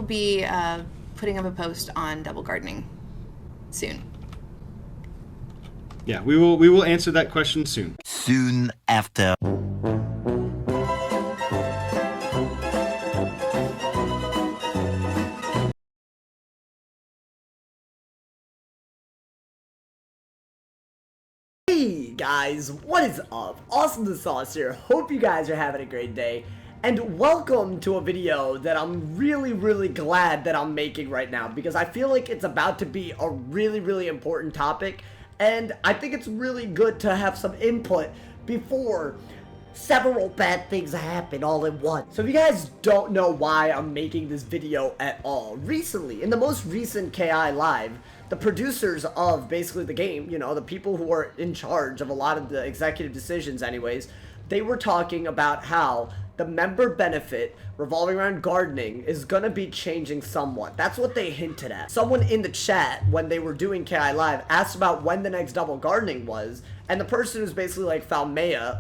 will be putting up a post on double gardening soon. Yeah, we will answer that question soon. Soon after. Hey guys, what is up? AwesomeTheSauce here. Hope you guys are having a great day. And welcome to a video that I'm really glad that I'm making right now, because I feel like it's about to be a really important topic, and I think it's really good to have some input before several bad things happen all at once. So if you guys don't know why I'm making this video at all, recently, in the most recent KI Live, the producers of basically the game, you know, the people who are in charge of a lot of the executive decisions anyways, they were talking about how the member benefit revolving around gardening is gonna be changing somewhat. That's what they hinted at. Someone in the chat, when they were doing KI Live, asked about when the next double gardening was, and the person who's basically like Falmea,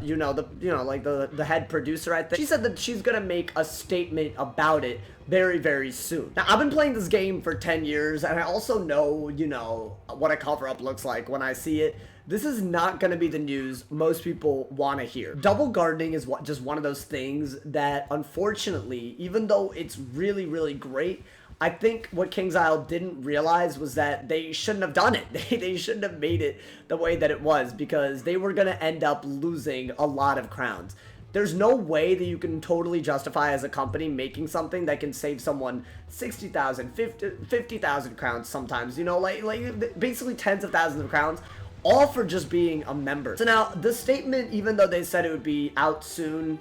like the head producer, I think, she said that she's gonna make a statement about it very soon. Now, I've been playing this game for 10 years, and I also know, you know, what a cover-up looks like when I see it. This is not going to be the news most people want to hear. Double gardening is just one of those things that, unfortunately, even though it's really great, I think what King's Isle didn't realize was that they shouldn't have done it. They shouldn't have made it the way that it was, because they were going to end up losing a lot of crowns. There's no way that you can totally justify as a company making something that can save someone 60,000, 50,000 crowns sometimes, you know, like basically tens of thousands of crowns, all for just being a member. So now, the statement, even though they said it would be out soon,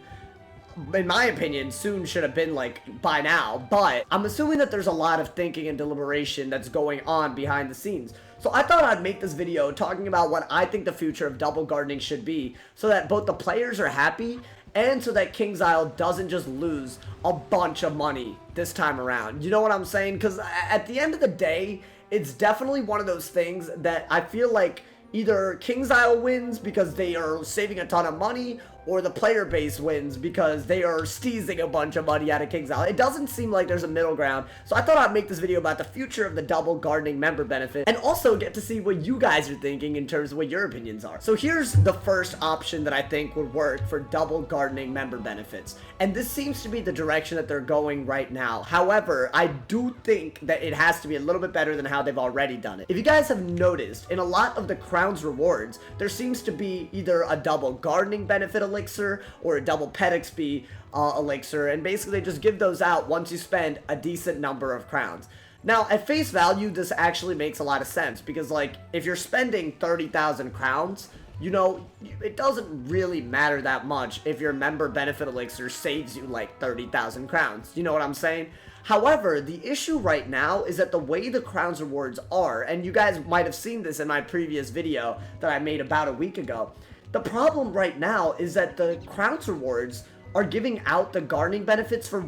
in my opinion, soon should have been like by now, but I'm assuming that there's a lot of thinking and deliberation that's going on behind the scenes. So I thought I'd make this video talking about what I think the future of double gardening should be, so that both the players are happy and so that King's Isle doesn't just lose a bunch of money this time around. You know what I'm saying? Because at the end of the day, it's definitely one of those things that I feel like either King's Isle wins because they are saving a ton of money, or the player base wins because they are steezing a bunch of money out of King's Isle. It doesn't seem like there's a middle ground, so I thought I'd make this video about the future of the double gardening member benefit, and also get to see what you guys are thinking in terms of what your opinions are. So here's the first option that I think would work for double gardening member benefits, and this seems to be the direction that they're going right now. However, I do think that it has to be a little bit better than how they've already done it. If you guys have noticed, in a lot of the Crowns rewards, there seems to be either a double gardening benefit elixir or a double pet XP elixir, and basically they just give those out once you spend a decent number of crowns. Now, at face value, this actually makes a lot of sense, because like, if you're spending 30,000 crowns, you know, it doesn't really matter that much if your member benefit elixir saves you like 30,000 crowns. You know what I'm saying? However, the issue right now is that the way the Crowns rewards are, and you guys might have seen this in my previous video that I made about a week ago, the problem right now is that the Crowns rewards are giving out the gardening benefits for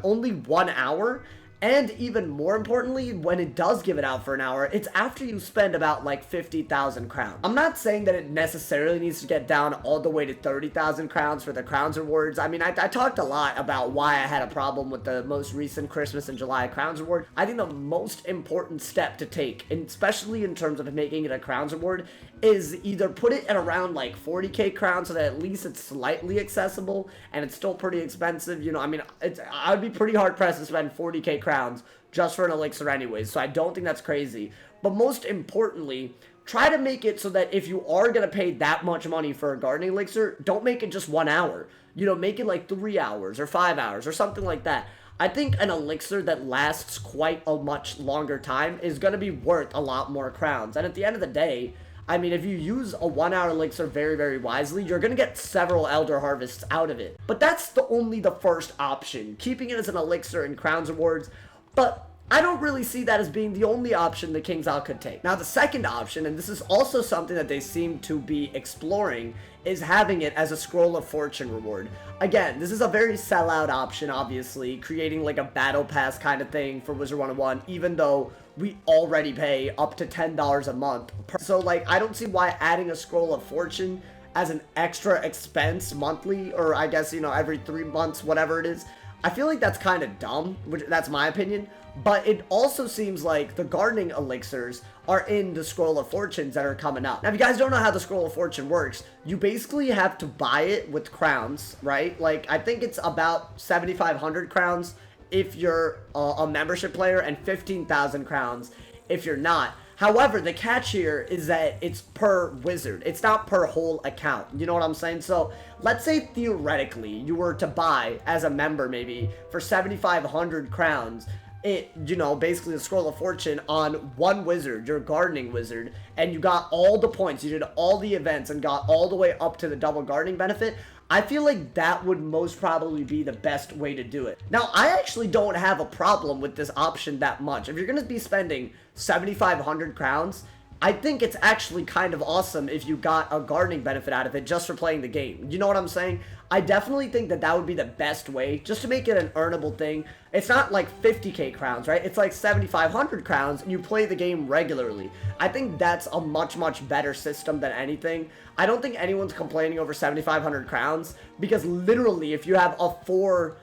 only 1 hour, and even more importantly, when it does give it out for an hour, it's after you spend about like 50,000 crowns. I'm not saying that it necessarily needs to get down all the way to 30,000 crowns for the Crowns rewards. I mean, I talked a lot about why I had a problem with the most recent Christmas and July Crowns reward. I think the most important step to take, and especially in terms of making it a Crowns reward, is either put it at around like 40k crowns, so that at least it's slightly accessible, and it's still pretty expensive. You know, I mean, I'd be pretty hard pressed to spend 40k crowns just for an elixir anyways, so I don't think that's crazy. But most importantly, try to make it so that if you are going to pay that much money for a gardening elixir, don't make it just 1 hour. You know, make it like 3 hours or 5 hours or something like that. I think an elixir that lasts quite a much longer time is going to be worth a lot more crowns. And at the end of the day, I mean, if you use a 1 hour elixir very wisely, you're going to get several Elder Harvests out of it. But that's only the first option, keeping it as an elixir in Crowns rewards. But I don't really see that as being the only option the King's Isle could take. Now, the second option, and this is also something that they seem to be exploring, is having it as a Scroll of Fortune reward. Again, this is a very sellout option, obviously, creating like a battle pass kind of thing for Wizard101, even though we already pay up to $10 a month. So, like, I don't see why adding a Scroll of Fortune as an extra expense monthly, or I guess, you know, every 3 months, whatever it is, I feel like that's kind of dumb, which that's my opinion. But it also seems like the gardening elixirs are in the Scroll of Fortunes that are coming out. Now, if you guys don't know how the Scroll of Fortune works, you basically have to buy it with crowns, right? Like, I think it's about 7,500 crowns if you're a membership player and 15,000 crowns if you're not. However, the catch here is that it's per wizard. It's not per whole account. You know what I'm saying? So, let's say theoretically you were to buy as a member maybe for 7,500 crowns. It, you know, basically the Scroll of Fortune on one wizard, your gardening wizard, and you got all the points, you did all the events and got all the way up to the double gardening benefit. I feel like that would most probably be the best way to do it. Now, I actually don't have a problem with this option that much. If you're going to be spending 7,500 crowns, I think it's actually kind of awesome if you got a gardening benefit out of it just for playing the game. You know what I'm saying? I definitely think that that would be the best way, just to make it an earnable thing. It's not like 50k crowns, right? It's like 7,500 crowns, and you play the game regularly. I think that's a much, much better system than anything. I don't think anyone's complaining over 7,500 crowns, because literally, if you have a 4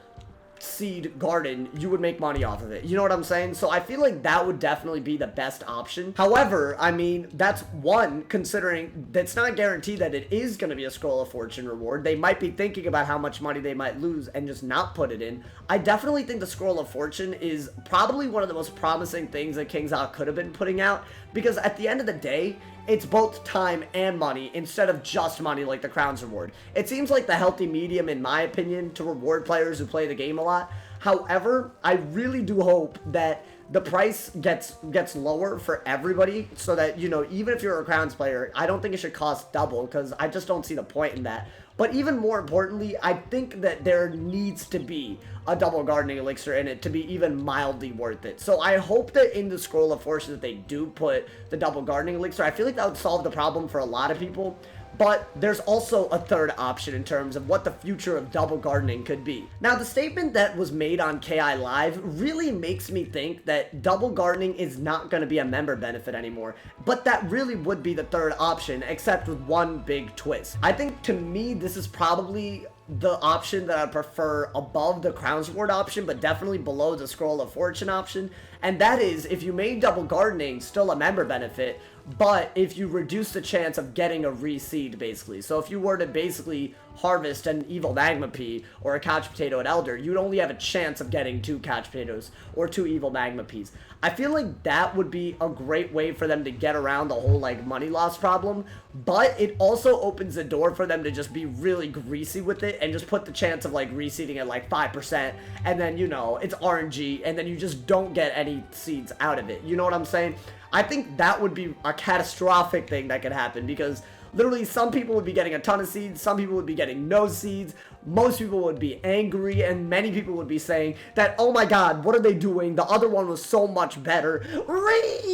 seed garden, you would make money off of it. You know what I'm saying? So I feel like that would definitely be the best option. However, I mean, that's one, considering that's not guaranteed that it is going to be a Scroll of Fortune reward. They might be thinking about how much money they might lose and just not put it in. I definitely think the Scroll of Fortune is probably one of the most promising things that KingsIsle could have been putting out, because at the end of the day, it's both time and money instead of just money like the Crowns reward. It seems like the healthy medium, in my opinion, to reward players who play the game a lot. However, I really do hope that the price gets lower for everybody, so that, you know, even if you're a Crowns player, I don't think it should cost double, because I just don't see the point in that. But even more importantly, I think that there needs to be a double gardening elixir in it to be even mildly worth it. So I hope that in the Scroll of Fortune that they do put the double gardening elixir. I feel like that would solve the problem for a lot of people. But there's also a third option in terms of what the future of double gardening could be. Now, the statement that was made on KI Live really makes me think that double gardening is not going to be a member benefit anymore. But that really would be the third option, except with one big twist. I think, to me, this is probably the option that I prefer above the Crowns Reward option, but definitely below the Scroll of Fortune option. And that is, if you made double gardening still a member benefit, but if you reduce the chance of getting a reseed, basically. So if you were to basically harvest an evil magma pea or a couch potato at Elder, you'd only have a chance of getting 2 couch potatoes or 2 evil magma peas. I feel like that would be a great way for them to get around the whole, like, money loss problem, but it also opens the door for them to just be really greasy with it and just put the chance of, like, reseeding at, like, 5%, and then, you know, it's RNG, and then you just don't get any seeds out of it. You know what I'm saying? I think that would be a catastrophic thing that could happen, because literally some people would be getting a ton of seeds, some people would be getting no seeds, most people would be angry, and many people would be saying that, oh my god, what are they doing? The other one was so much better.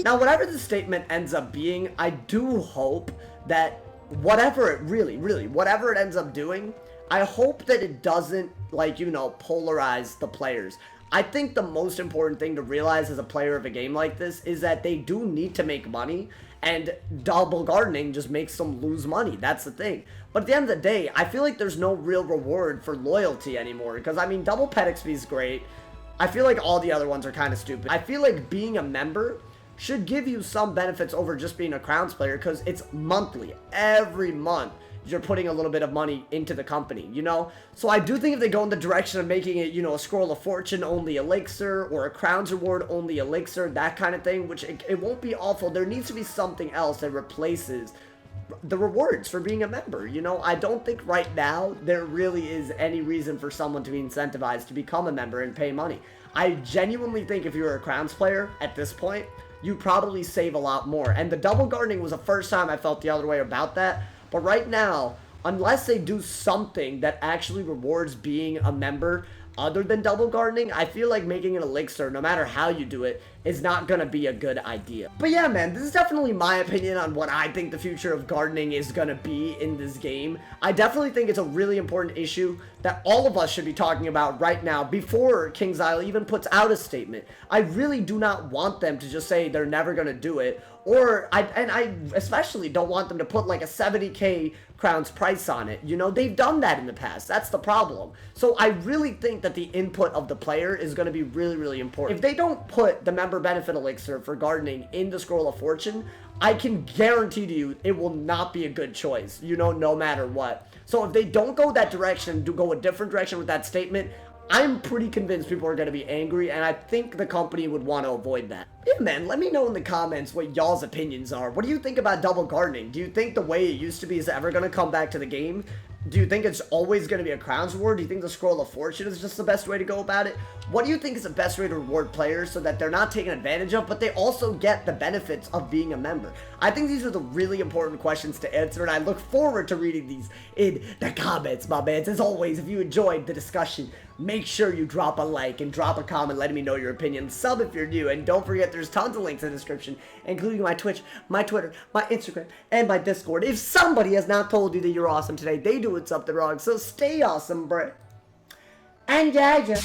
Now, whatever the statement ends up being, I do hope that whatever it ends up doing, I hope that it doesn't, like, you know, polarize the players. I think the most important thing to realize as a player of a game like this is that they do need to make money, and double gardening just makes them lose money. That's the thing. But at the end of the day, I feel like there's no real reward for loyalty anymore, because, I mean, double pet XP is great. I feel like all the other ones are kind of stupid. I feel like being a member should give you some benefits over just being a Crowns player, because it's monthly. Every month you're putting a little bit of money into the company, you know? So I do think if they go in the direction of making it, you know, a Scroll of Fortune only elixir, or a Crowns Reward only elixir, that kind of thing, which it won't be awful. There needs to be something else that replaces the rewards for being a member, you know? I don't think right now there really is any reason for someone to be incentivized to become a member and pay money. I genuinely think if you're a Crowns player at this point, you probably save a lot more. And the double gardening was the first time I felt the other way about that. But right now, unless they do something that actually rewards being a member other than double gardening, I feel like making an elixir, no matter how you do it, is not gonna be a good idea. But yeah, man, this is definitely my opinion on what I think the future of gardening is gonna be in this game. I definitely think it's a really important issue that all of us should be talking about right now before KingsIsle even puts out a statement. I really do not want them to just say they're never gonna do it, or I especially don't want them to put like a 70k Crown's price on it. You know, they've done that in the past. That's the problem. So I really think that the input of the player is going to be really, really important. If they don't put the member benefit elixir for gardening in the Scroll of Fortune, I can guarantee to you it will not be a good choice, you know, no matter what. So if they don't go that direction, to go a different direction with that statement, I'm pretty convinced people are going to be angry, and I think the company would want to avoid that. Yeah, man, let me know in the comments what y'all's opinions are. What do you think about double gardening? Do you think the way it used to be is ever going to come back to the game? Do you think it's always going to be a Crown's Reward? Do you think the Scroll of Fortune is just the best way to go about it? What do you think is the best way to reward players so that they're not taken advantage of, but they also get the benefits of being a member? I think these are the really important questions to answer, and I look forward to reading these in the comments, my mans. As always, if you enjoyed the discussion, make sure you drop a like and drop a comment letting me know your opinion. Sub if you're new, and don't forget there's tons of links in the description, including my Twitch, my Twitter, my Instagram, and my Discord. If somebody has not told you that you're awesome today, they do something wrong, so stay awesome, bruh. And yeah.